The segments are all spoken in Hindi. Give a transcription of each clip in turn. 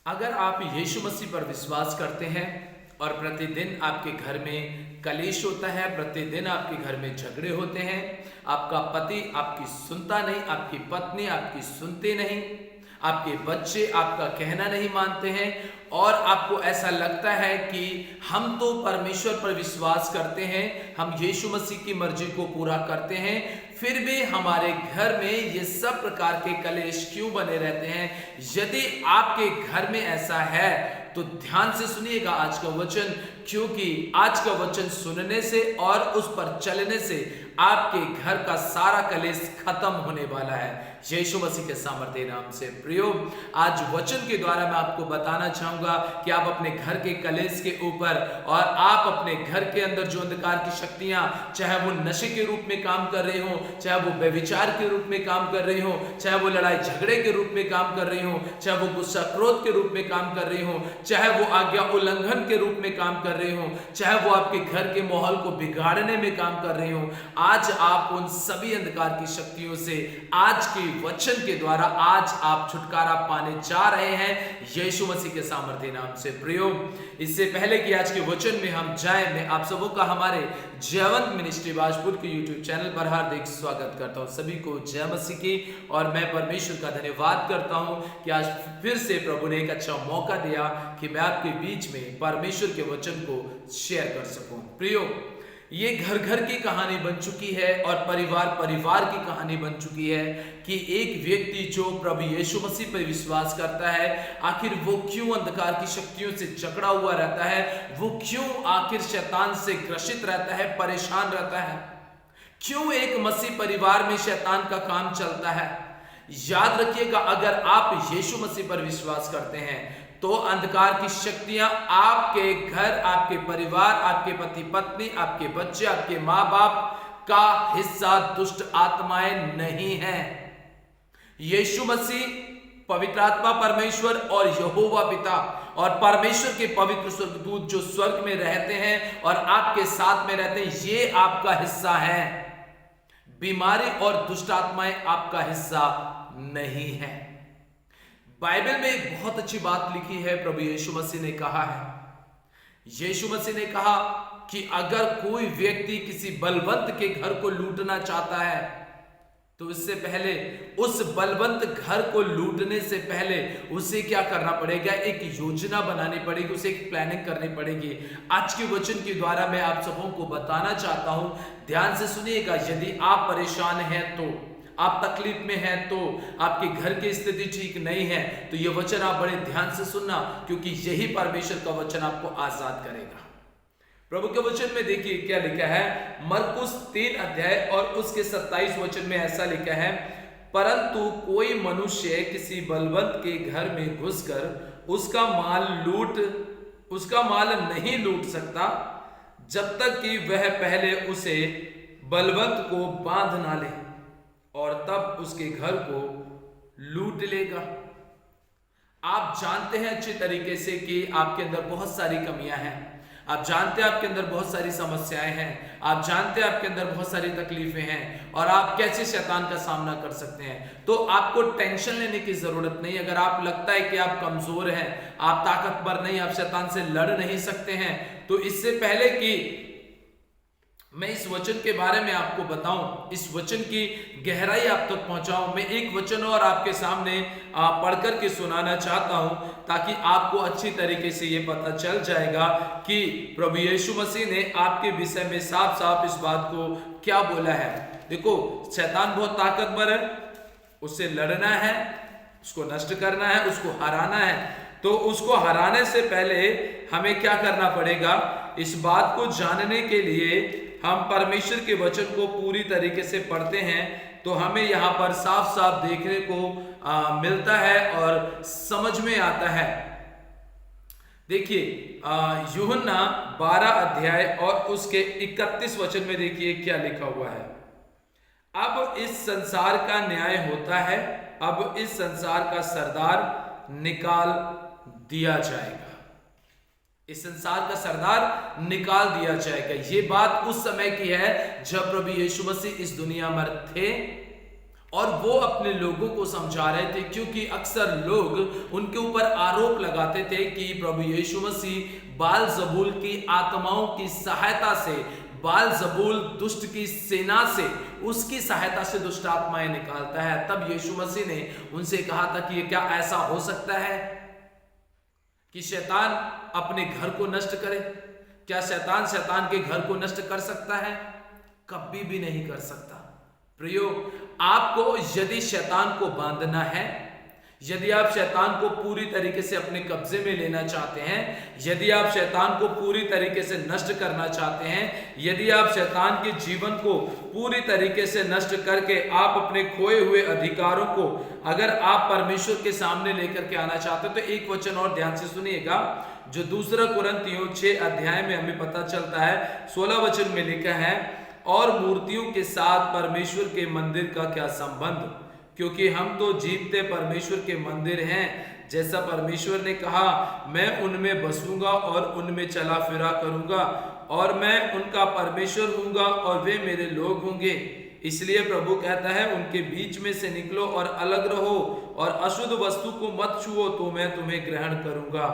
अगर आप यीशु मसीह पर विश्वास करते हैं और प्रतिदिन आपके घर में कलेश होता है, प्रतिदिन आपके घर में झगड़े होते हैं, आपका पति आपकी सुनता नहीं, आपकी पत्नी आपकी सुनते नहीं, आपके बच्चे आपका कहना नहीं मानते हैं और आपको ऐसा लगता है कि हम तो परमेश्वर पर विश्वास करते हैं, हम यीशु मसीह की मर्जी को पूरा करते हैं, फिर भी हमारे घर में ये सब प्रकार के कलेश क्यों बने रहते हैं। यदि आपके घर में ऐसा है तो ध्यान से सुनिएगा आज का वचन, क्योंकि आज का वचन सुनने से और उस पर चलने से आपके घर का सारा कलेश खत्म होने वाला है यीशु मसीह के सामर्थ्य नाम से। प्रियो, आज वचन के द्वारा मैं आपको बताना चाहूंगा कि आप अपने घर के कलेश के ऊपर और आप अपने घर के अंदर जो अंधकार की शक्तियां, चाहे वो नशे के रूप में काम कर रही हो, चाहे वो व्यभिचार के रूप में काम कर रही हो, चाहे वो लड़ाई झगड़े के रूप में काम कर रही हो, चाहे वो गुस्सा क्रोध के रूप में काम कर रही हो, चाहे वो आज्ञा उल्लंघन के रूप में काम कर रही हो, चाहे वो आपके घर के माहौल को बिगाड़ने में काम कर रही हो, आज आप उन सभी अंधकार की शक्तियों से आज के वचन के द्वारा आज आप छुटकारा पाने जा रहे हैं यीशु मसीह के सामर्थ्य नाम से। प्रियो, इससे पहले कि आज के वचन में हम जाएं, मैं आप सबों का हमारे जयवंत मिनिस्ट्री बाजपुर के यूट्यूब चैनल पर हार्दिक स्वागत करता हूं। सभी को जय मसीह की और मैं परमेश्वर का धन्यवाद करता हूं कि आज फिर से प्रभु ने एक अच्छा मौका दिया कि मैं आपके बीच में परमेश्वर के वचन को शेयर कर सकूं। प्रियो, ये घर घर की कहानी बन चुकी है और परिवार परिवार की कहानी बन चुकी है कि एक व्यक्ति जो प्रभु यीशु मसीह पर विश्वास करता है, आखिर वो क्यों अंधकार की शक्तियों से जकड़ा हुआ रहता है, वो क्यों आखिर शैतान से ग्रसित रहता है, परेशान रहता है, क्यों एक मसीह परिवार में शैतान का काम चलता है। याद रखिएगा, अगर आप यीशु मसीह पर विश्वास करते हैं तो अंधकार की शक्तियां आपके घर, आपके परिवार, आपके पति पत्नी, आपके बच्चे, आपके मां बाप का हिस्सा दुष्ट आत्माएं नहीं हैं। यीशु मसीह, पवित्र आत्मा परमेश्वर और यहोवा पिता और परमेश्वर के पवित्र स्वर्गदूत जो स्वर्ग में रहते हैं और आपके साथ में रहते हैं, ये आपका हिस्सा है। बीमारी और दुष्ट आत्माएं आपका हिस्सा नहीं है। बाइबल में एक बहुत अच्छी बात लिखी है, प्रभु यीशु मसीह ने कहा है, यीशु मसीह ने कहा कि अगर कोई व्यक्ति किसी बलवंत के घर को लूटना चाहता है तो इससे पहले, उस बलवंत घर को लूटने से पहले उसे क्या करना पड़ेगा, एक योजना बनानी पड़ेगी, उसे एक प्लानिंग करनी पड़ेगी। आज के वचन के द्वारा मैं आप सबों को बताना चाहता हूं, ध्यान से सुनिएगा। यदि आप परेशान हैं, तो आप तकलीफ में हैं, तो आपके घर की स्थिति ठीक नहीं है, तो यह वचन आप बड़े ध्यान से सुनना, क्योंकि यही परमेश्वर का वचन आपको आजाद करेगा। प्रभु के वचन में देखिए क्या लिखा है, मरकुस 3 अध्याय और उसके 27 वचन में ऐसा लिखा है, परंतु कोई मनुष्य किसी बलवंत के घर में घुसकर उसका माल नहीं लूट सकता जब तक कि वह पहले उसे बलवंत को बांध ना ले, और तब उसके घर को लूट लेगा। आप जानते हैं अच्छे तरीके से कि आपके अंदर बहुत सारी कमियां हैं, आप जानते हैं आपके अंदर बहुत सारी समस्याएं हैं, आप जानते हैं आपके अंदर बहुत सारी तकलीफें हैं और आप कैसे शैतान का सामना कर सकते हैं। तो आपको टेंशन लेने की जरूरत नहीं। अगर आप लगता है कि आप कमजोर हैं, आप ताकतवर नहीं, आप शैतान से लड़ नहीं सकते हैं, तो इससे पहले कि मैं इस वचन के बारे में आपको बताऊं, इस वचन की गहराई आप तक पहुंचाऊं, मैं एक वचन और आपके सामने पढ़कर के सुनाना चाहता हूं, ताकि आपको अच्छी तरीके से ये पता चल जाएगा कि प्रभु यीशु मसीह ने आपके विषय में साफ साफ इस बात को क्या बोला है। देखो, शैतान बहुत ताकतवर है, उससे लड़ना है, उसको नष्ट करना है, उसको हराना है। तो उसको हराने से पहले हमें क्या करना पड़ेगा, इस बात को जानने के लिए हम परमेश्वर के वचन को पूरी तरीके से पढ़ते हैं, तो हमें यहाँ पर साफ साफ देखने को मिलता है और समझ में आता है। देखिए, यूहन्ना 12 अध्याय और उसके 31 वचन में देखिए क्या लिखा हुआ है, अब इस संसार का न्याय होता है, अब इस संसार का सरदार निकाल दिया जाएगा, इस संसार का सरदार निकाल दिया जाएगा। ये बात उस समय की है जब प्रभु यीशु मसीह इस दुनिया में थे और वो अपने लोगों को समझा रहे थे, क्योंकि अक्सर लोग उनके ऊपर आरोप लगाते थे कि प्रभु यीशु मसीह बाल-ज़बूल की आत्माओं की सहायता से, बाल-ज़बूल दुष्ट की सेना से, उसकी सहायता से दुष्ट आत्माएं निकालता है। तब यीशु मसीह ने उनसे कहा था कि ये क्या ऐसा हो सकता है कि शैतान अपने घर को नष्ट करे? क्या शैतान के घर को नष्ट कर सकता है? कभी भी नहीं कर सकता। प्रियो, आपको यदि शैतान को बांधना है, यदि आप शैतान को पूरी तरीके से अपने कब्जे में लेना चाहते हैं, यदि आप शैतान को पूरी तरीके से नष्ट करना चाहते हैं, यदि आप शैतान के जीवन को पूरी तरीके से नष्ट करके आप अपने खोए हुए अधिकारों को अगर आप परमेश्वर के सामने लेकर के आना चाहते हो, तो एक वचन और ध्यान से सुनिएगा, जो दूसरा कुरिन्थियों 6 अध्याय में हमें पता चलता है, 16 वचन में लिखा है, और मूर्तियों के साथ परमेश्वर के मंदिर का क्या संबंध, क्योंकि हम तो जीवते परमेश्वर के मंदिर हैं। जैसा परमेश्वर ने कहा, मैं उनमें बसूंगा और उनमें चला फिरा करूंगा, और मैं उनका परमेश्वर हूंगा और वे मेरे लोग होंगे। इसलिए प्रभु कहता है, उनके बीच में से निकलो और अलग रहो, और अशुद्ध वस्तु को मत छुओ, तो मैं तुम्हें ग्रहण करूंगा,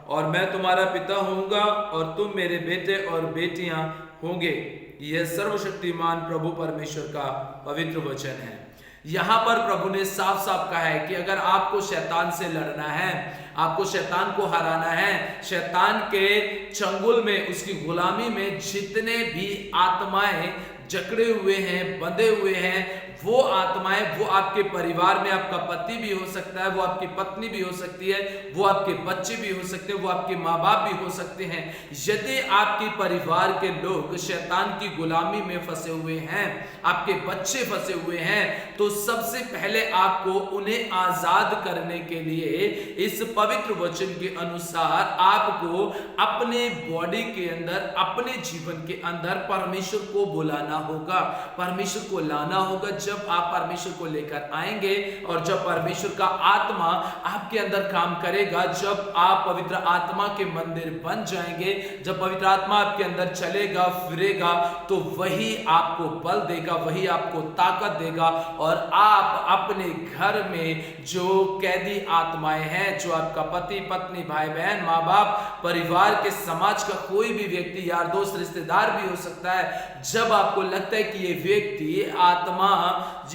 और मैं तुम्हारा पिता होऊंगा और तुम मेरे बेटे और बेटियां होंगे। यह सर्वशक्तिमान प्रभु परमेश्वर का पवित्र वचन है। यहां पर प्रभु ने साफ साफ कहा है कि अगर आपको शैतान से लड़ना है, आपको शैतान को हराना है, शैतान के चंगुल में, उसकी गुलामी में जितने भी आत्माएं जकड़े हुए हैं, बंधे हुए हैं, वो आत्माएं, वो आपके परिवार में आपका पति भी हो सकता है, वो आपकी पत्नी भी हो सकती है, वो आपके बच्चे भी हो सकते हैं, वो आपके माँ बाप भी हो सकते हैं। यदि आपके परिवार के लोग शैतान की गुलामी में फंसे हुए हैं, आपके बच्चे फंसे हुए हैं, तो सबसे पहले आपको उन्हें आजाद करने के लिए इस पवित्र वचन के अनुसार आपको अपने बॉडी के अंदर, अपने जीवन के अंदर परमेश्वर को बुलाना होगा, परमेश्वर को लाना होगा। जब आप परमेश्वर को लेकर आएंगे और जब परमेश्वर का आत्मा आपके अंदर काम करेगा, जब आप पवित्र आत्मा के मंदिर बन जाएंगे, जब पवित्र आत्मा आपके अंदर चलेगा फिरेगा, तो वही आपको बल देगा, वही आपको ताकत देगा, और आप अपने घर में जो कैदी आत्माएं हैं, जो आपका पति पत्नी भाई बहन माँ बाप परिवार के समाज का कोई भी व्यक्ति, यार दोस्त रिश्तेदार भी हो सकता है, जब आपको लगता है कि ये व्यक्ति आत्मा,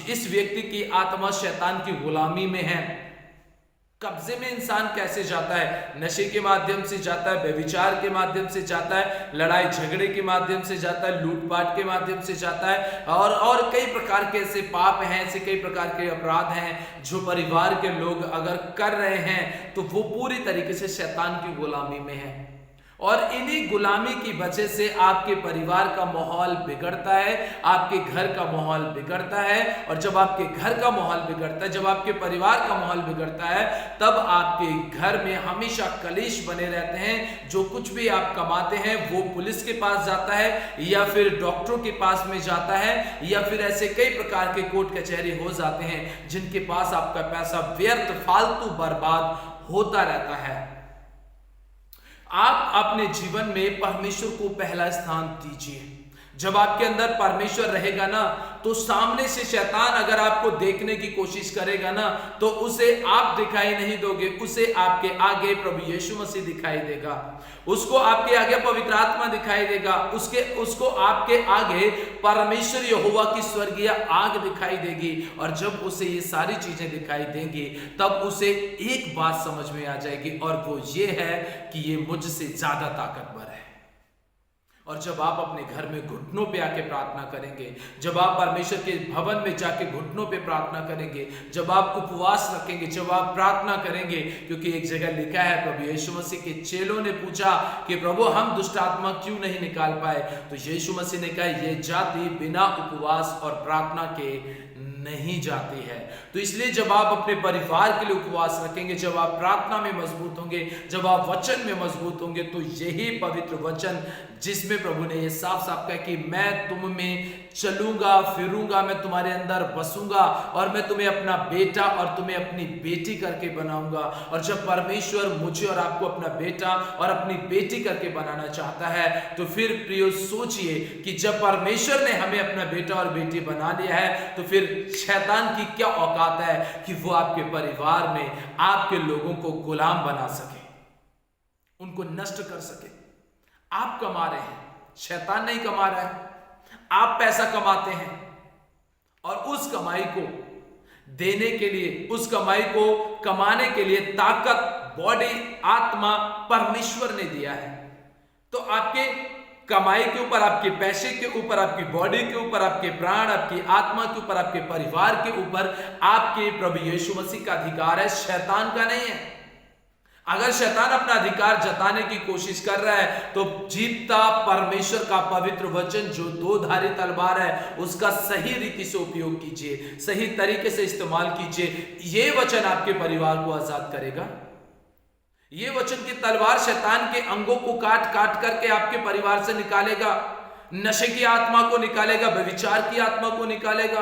इस व्यक्ति की आत्मा शैतान की गुलामी में है। कब्जे में इंसान कैसे जाता है? नशे के माध्यम से जाता है, व्यभिचार के माध्यम से जाता है, लड़ाई झगड़े के माध्यम से जाता है, लूटपाट के माध्यम से जाता है, और कई प्रकार के ऐसे पाप हैं, ऐसे कई प्रकार के अपराध हैं जो परिवार के लोग अगर कर रहे हैं तो वो पूरी तरीके से शैतान की गुलामी में है। और इन्हीं गुलामी की वजह से आपके परिवार का माहौल बिगड़ता है, आपके घर का माहौल बिगड़ता है, और जब आपके घर का माहौल बिगड़ता है, जब आपके परिवार का माहौल बिगड़ता है, तब आपके घर में हमेशा कलेश बने रहते हैं। जो कुछ भी आप कमाते हैं वो पुलिस के पास जाता है, या फिर डॉक्टरों के पास में जाता है, या फिर ऐसे कई प्रकार के कोर्ट कचहरी हो जाते हैं जिनके पास आपका पैसा व्यर्थ फालतू बर्बाद होता रहता है। आप अपने जीवन में परमेश्वर को पहला स्थान दीजिए। जब आपके अंदर परमेश्वर रहेगा ना, तो सामने से शैतान अगर आपको देखने की कोशिश करेगा ना, तो उसे आप दिखाई नहीं दोगे, उसे आपके आगे प्रभु यीशु मसीह दिखाई देगा, उसको आपके आगे पवित्र आत्मा दिखाई देगा, उसको आपके आगे परमेश्वर यहोवा की स्वर्गीय आग दिखाई देगी। और जब उसे ये सारी चीजें दिखाई देंगी, तब उसे एक बात समझ में आ जाएगी, और वो ये है कि ये मुझसे ज्यादा ताकतवर है। और जब आप अपने घर में घुटनों पे आके प्रार्थना करेंगे, जब आप परमेश्वर के भवन में जाके घुटनों पे प्रार्थना करेंगे, जब आप उपवास रखेंगे, जब आप प्रार्थना करेंगे, क्योंकि एक जगह लिखा है, प्रभु यीशु मसीह के चेलों ने पूछा कि प्रभु हम दुष्ट आत्मा क्यों नहीं निकाल पाए, तो यीशु मसीह ने कहा, ये जाति बिना उपवास और प्रार्थना के नहीं जाती है। तो इसलिए जब आप अपने परिवार के लिए उपवास रखेंगे, जब आप प्रार्थना में मजबूत होंगे, जब आप वचन में मजबूत होंगे, तो यही पवित्र वचन जिसमें प्रभु ने ये साफ साफ कहा कि मैं तुम में चलूंगा फिरूंगा, मैं तुम्हारे अंदर बसूंगा, और मैं तुम्हें अपना बेटा और तुम्हें अपनी बेटी करके बनाऊंगा। और जब परमेश्वर मुझे और आपको अपना बेटा और अपनी बेटी करके बनाना चाहता है, तो फिर प्रियो सोचिए कि जब परमेश्वर ने हमें अपना बेटा और बेटी बना लिया है, तो फिर शैतान की क्या औकात है कि वो आपके परिवार में आपके लोगों को गुलाम बना सके, उनको नष्ट कर सके। आप कमा रहे हैं, शैतान नहीं कमा रहा है। आप पैसा कमाते हैं और उस कमाई को देने के लिए, उस कमाई को कमाने के लिए ताकत, बॉडी, आत्मा परमेश्वर ने दिया है। तो आपके कमाई के ऊपर, आपके पैसे के ऊपर, आपकी बॉडी के ऊपर, आपके प्राण, आपकी आत्मा के ऊपर, आपके परिवार के ऊपर आपके प्रभु यीशु मसीह का अधिकार है, शैतान का नहीं है। अगर शैतान अपना अधिकार जताने की कोशिश कर रहा है तो जीतता परमेश्वर का पवित्र वचन जो दो धारी तलवार है उसका सही रीति से उपयोग कीजिए, सही तरीके से इस्तेमाल कीजिए। ये वचन आपके परिवार को आजाद करेगा। ये वचन की तलवार शैतान के अंगों को काट काट करके आपके परिवार से निकालेगा, नशे की आत्मा को निकालेगा, व्यभिचार की आत्मा को निकालेगा,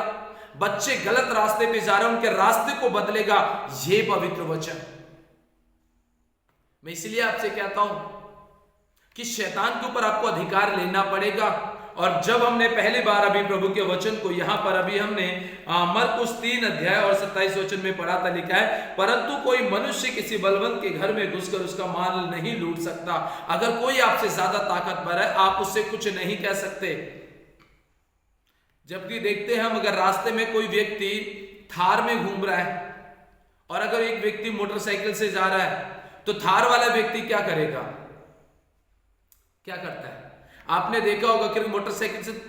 बच्चे गलत रास्ते पे जा रहे हैं उनके रास्ते को बदलेगा। ये पवित्र वचन। मैं इसलिए आपसे कहता हूं कि शैतान के ऊपर आपको अधिकार लेना पड़ेगा। और जब हमने पहली बार अभी प्रभु के वचन को यहां पर अभी हमने मरकुस 3 अध्याय और 27 वचन में पढ़ा था, लिखा है, परंतु कोई मनुष्य किसी बलवंत के घर में घुसकर उसका माल नहीं लूट सकता। अगर कोई आपसे ज्यादा ताकतवर है आप उससे कुछ नहीं कह सकते। जबकि देखते हैं हम, अगर रास्ते में कोई व्यक्ति थार में घूम रहा है और अगर एक व्यक्ति मोटरसाइकिल से जा रहा है तो थार वाला व्यक्ति क्या करेगा, क्या करता है? आपने देखा होगा कि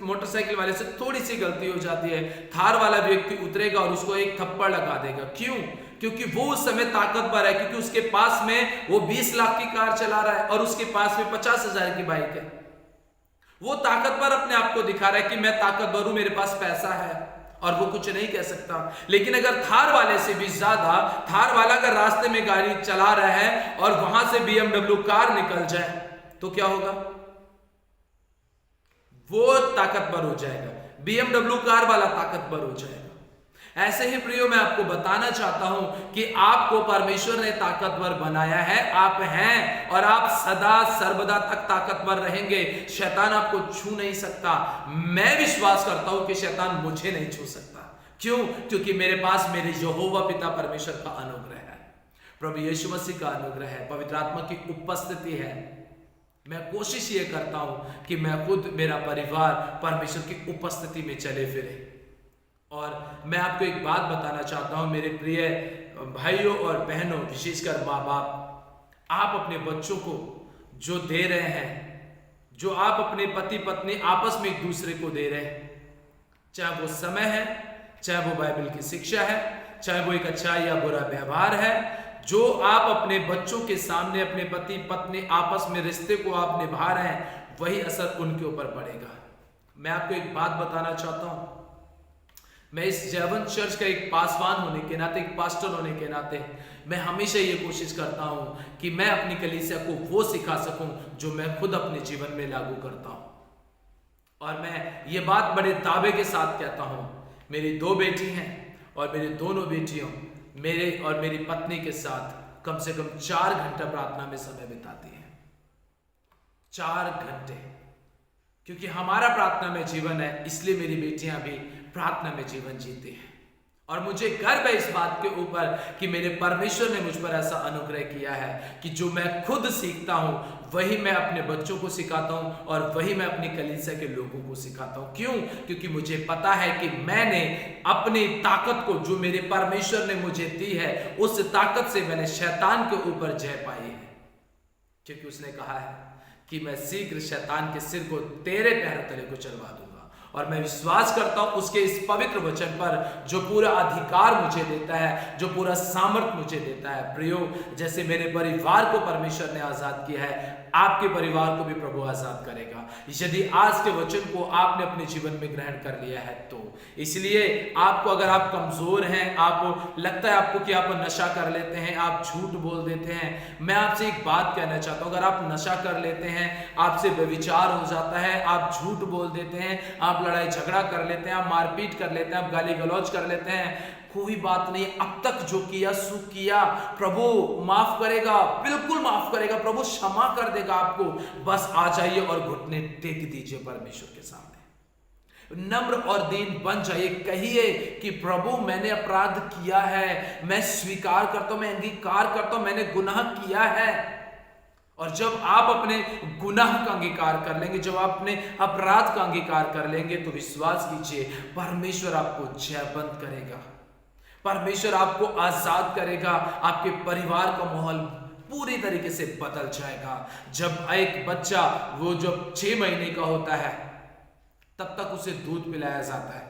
मोटरसाइकिल वाले से थोड़ी सी गलती हो जाती है, थार वाला व्यक्ति उतरेगा और उसको एक थप्पड़ लगा देगा। क्यों? क्योंकि वो उस समय ताकतवर है, क्योंकि उसके पास में वो 20 लाख की कार चला रहा है और उसके पास में 50,000 की बाइक है। वो ताकतवर अपने आप को दिखा रहा है कि मैं ताकतवर हूं, मेरे पास पैसा है, और वो कुछ नहीं कह सकता। लेकिन अगर थार वाले से भी ज्यादा, थार वाला अगर रास्ते में गाड़ी चला रहा है और वहां से BMW कार निकल जाए तो क्या होगा? वो ताकतवर हो जाएगा, BMW कार वाला ताकतवर हो जाएगा। ऐसे ही प्रियो, मैं आपको बताना चाहता हूं कि आपको परमेश्वर ने ताकतवर बनाया है, आप हैं और आप सदा सर्वदा तक ताकतवर रहेंगे। शैतान आपको छू नहीं सकता। मैं विश्वास करता हूं कि शैतान मुझे नहीं छू सकता। क्यों? क्योंकि मेरे पास मेरे यहोवा पिता परमेश्वर का अनुग्रह है, प्रभु यीशु मसीह का अनुग्रह है, पवित्र आत्मा की उपस्थिति है। मैं कोशिश ये करता हूं कि मैं खुद, मेरा परिवार परमेश्वर की उपस्थिति में चले फिरे। और मैं आपको एक बात बताना चाहता हूं मेरे प्रिय भाइयों और बहनों, विशेषकर माँ बाप, आप अपने बच्चों को जो दे रहे हैं, जो आप अपने पति पत्नी आपस में एक दूसरे को दे रहे हैं, चाहे वो समय है, चाहे वो बाइबल की शिक्षा है, चाहे वो एक अच्छा या बुरा व्यवहार है, जो आप अपने बच्चों के सामने अपने पति पत्नी आपस में रिश्ते को आप निभा रहे हैं, वही असर उनके ऊपर पड़ेगा। मैं आपको एक बात बताना चाहता हूं, मैं इस जयवंत चर्च का एक पासवान होने के नाते, एक पास्टर होने के नाते, मैं हमेशा ये कोशिश करता हूं कि मैं अपनी कलीसिया को वो सिखा सकूं जो मैं खुद अपने जीवन में लागू करता हूं। और मैं ये बात बड़े दावे के साथ कहता हूं, मेरी 2 बेटी हैं और मेरी दोनों बेटियों मेरे और मेरी पत्नी के साथ कम से कम 4 घंटा प्रार्थना में समय बिताती हैं। 4 घंटे, क्योंकि हमारा प्रार्थना में जीवन है, इसलिए मेरी बेटियां भी प्रार्थना में जीवन जीती हैं। और मुझे गर्व है इस बात के ऊपर कि मेरे परमेश्वर ने मुझ पर ऐसा अनुग्रह किया है कि जो मैं खुद सीखता हूं वही मैं अपने बच्चों को सिखाता हूं और वही मैं अपनी कलीसिया के लोगों को सिखाता हूं। क्यों? क्योंकि मुझे पता है कि मैंने अपनी ताकत को, जो मेरे परमेश्वर ने मुझे दी है, उस ताकत से मैंने शैतान के ऊपर जय पाई है। क्योंकि उसने कहा है कि मैं शीघ्र शैतान के सिर को तेरे पैर तले को चलवा दूंगा। और मैं विश्वास करता हूं उसके इस पवित्र वचन पर, जो पूरा अधिकार मुझे देता है, जो पूरा सामर्थ मुझे देता है। प्रियो, जैसे मेरे परिवार को परमेश्वर ने आजाद किया है, आपके परिवार को भी प्रभु आजाद करेगा, यदि आज के वचन को आपने अपने जीवन में ग्रहण कर लिया है तो। इसलिए आपको, अगर आप कमजोर हैं, आप लगता है आपको कि आप नशा कर लेते हैं, आप झूठ बोल देते हैं, मैं आपसे एक बात कहना चाहता हूं, अगर आप नशा कर लेते हैं, आपसे व्यभिचार हो जाता है, आप झूठ बोल देते हैं, आप लड़ाई झगड़ा कर लेते हैं, आप मारपीट कर लेते हैं, आप गाली गलौज कर लेते हैं, कोई बात नहीं। अब तक जो किया सो किया, प्रभु माफ करेगा, बिल्कुल माफ करेगा, प्रभु क्षमा कर देगा आपको। बस आ जाइए और घुटने टेक दीजिए परमेश्वर के सामने। नम्र और दीन बन जाइए, कहिए कि प्रभु मैंने अपराध किया है, मैं स्वीकार करता हूं, मैं अंगीकार करता हूं, मैंने गुनाह किया है। और जब आप अपने गुनाह का अंगीकार कर लेंगे, जब आप अपने अपराध का अंगीकार कर लेंगे, तो विश्वास कीजिए परमेश्वर आपको जयवंत करेगा, परमेश्वर आपको आजाद करेगा, आपके परिवार का माहौल पूरी तरीके से बदल जाएगा। जब एक बच्चा वो जब 6 महीने का होता है तब तक उसे दूध पिलाया जाता है,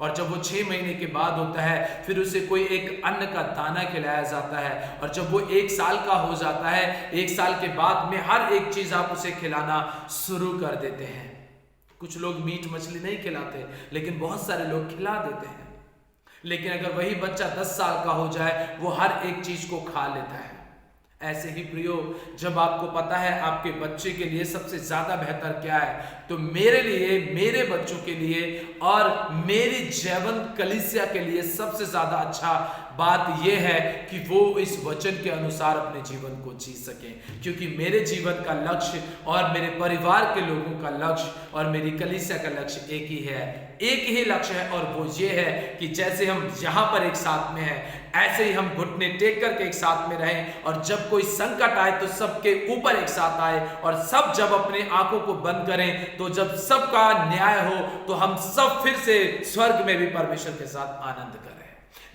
और जब वो 6 महीने के बाद होता है फिर उसे कोई एक अन्न का दाना खिलाया जाता है, और जब वो 1 साल का हो जाता है, 1 साल के बाद में हर एक चीज आप उसे खिलाना शुरू कर देते हैं। कुछ लोग मीट मछली नहीं खिलाते, लेकिन बहुत सारे लोग खिला देते हैं। लेकिन अगर वही बच्चा 10 साल का हो जाए, वो हर एक चीज को खा लेता है। ऐसे ही प्रियो, जब आपको पता है आपके बच्चे के लिए सबसे ज्यादा बेहतर क्या है, तो मेरे लिए, मेरे बच्चों के लिए और मेरी जयवंत कलीसिया के लिए सबसे ज्यादा अच्छा बात यह है कि वो इस वचन के अनुसार अपने जीवन को जी सकें। क्योंकि मेरे जीवन का लक्ष्य और मेरे परिवार के लोगों का लक्ष्य और मेरी कलीसिया का लक्ष्य एक ही है, एक ही लक्ष्य है, और वो ये है कि जैसे हम यहाँ पर एक साथ में हैं, ऐसे ही हम घुटने टेक करके एक साथ में रहें, और जब कोई संकट आए तो सबके ऊपर एक साथ आए, और सब जब अपने आंखों को बंद करें, तो जब सबका न्याय हो तो हम सब फिर से स्वर्ग में भी परमेश्वर के साथ आनंद करें।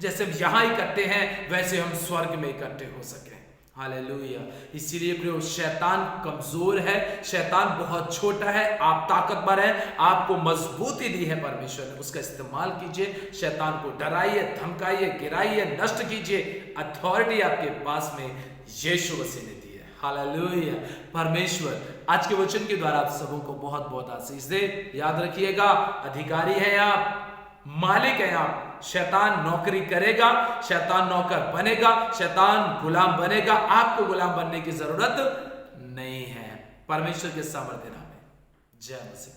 जैसे हम यहाँ इकट्ठे हैं, वैसे हम स्वर्ग में इकट्ठे हो सके। हालेलुया। इसीलिए प्रियो, शैतान कमजोर है, शैतान बहुत छोटा है, आप ताकतवर हैं, आपको मजबूती दी है परमेश्वर ने, उसका इस्तेमाल कीजिए। शैतान को डराइए, धमकाइए, गिराइए, नष्ट कीजिए। अथॉरिटी आपके पास में यीशु मसीह ने दी है। हालेलुया। परमेश्वर आज के वचन के द्वारा आप सबों को बहुत बहुत आशीष दे। याद रखिएगा, अधिकारी हैं आप, मालिक हैं आप। शैतान नौकरी करेगा, शैतान नौकर बनेगा, शैतान गुलाम बनेगा, आपको गुलाम बनने की जरूरत नहीं है। परमेश्वर के सामर्थ्य नाम में जय मसीह।